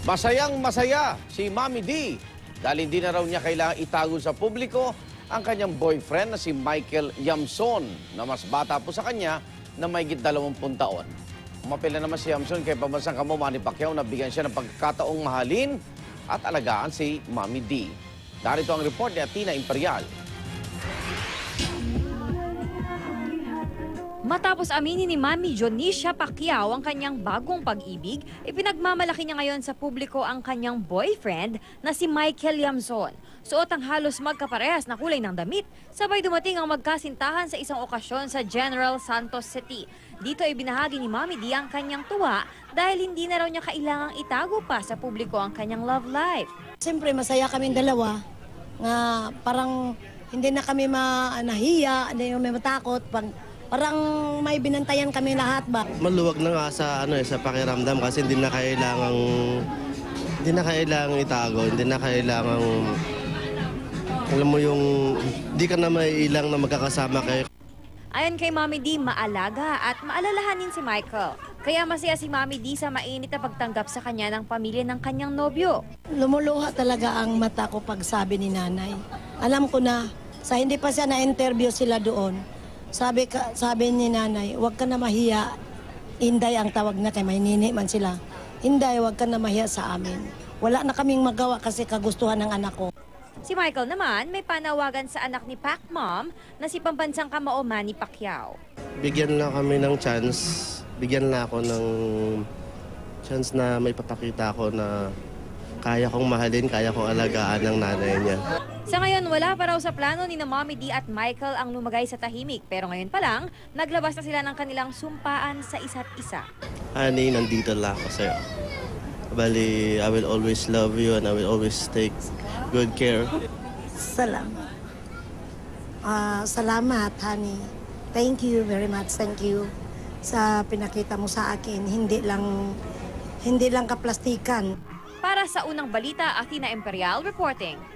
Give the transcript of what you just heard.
Masayang masaya si Mami D dahil hindi na raw niya kailangang itago sa publiko ang kanyang boyfriend na si Michael Yamson na mas bata po sa kanya na mahigit 20 taon. Umapela naman si Yamson kay pambansang kamo Manny Pacquiao na bigyan siya ng pagkakataong mahalin at alagaan si Mami D. Darito ang report ni Atina Imperial. Matapos aminin ni Mami Jonisha Pacquiao ang kanyang bagong pag-ibig, ipinagmamalaki niya ngayon sa publiko ang kanyang boyfriend na si Michael Yamson. Suot ang halos magkaparehas na kulay ng damit, sabay dumating ang magkasintahan sa isang okasyon sa General Santos City. Dito ay binahagi ni Mami D ang kanyang tuwa dahil hindi na raw niya kailangang itago pa sa publiko ang kanyang love life. Siyempre masaya kaming dalawa nga parang hindi na kami nahiya, hindi kami matakot. Parang may binantayan kami lahat ba? Maluwag na nga sa sa pakiramdam kasi hindi na kailangang itago, hindi na kailangang alam mo yung hindi ka na maiilang na magkakasama kayo. Ayon kay Mami D, maalaga at maalalahanin si Michael. Kaya masaya si Mami D sa mainit na pagtanggap sa kanya ng pamilya ng kanyang nobyo. Lumuluha talaga ang mata ko pag sabi ni nanay. Alam ko na, sa hindi pa siya na-interview sila doon, sabi ni nanay, huwag ka na mahiya. Inday ang tawag na kay may nini man sila. Inday, huwag ka na mahiya sa amin. Wala na kaming magawa kasi kagustuhan ng anak ko. Si Michael naman may panawagan sa anak ni Pac Mom na si pambansang kamao Manny Pacquiao. Bigyan na kami ng chance, bigyan na ako ng chance na may papakita ako na kaya kong mahalin, kaya kong alagaan ng nanay niya. Sa ngayon, wala pa raw sa plano ni na Mommy D at Michael ang lumagay sa tahimik. Pero ngayon pa lang, naglabas na sila ng kanilang sumpaan sa isa't isa. Honey, nandito lang ako sa'yo. Bali, I will always love you and I will always take good care. Salamat. Salamat, honey. Thank you very much. Thank you sa pinakita mo sa akin. Hindi lang kaplastikan. Para sa unang balita, Atina Imperial reporting.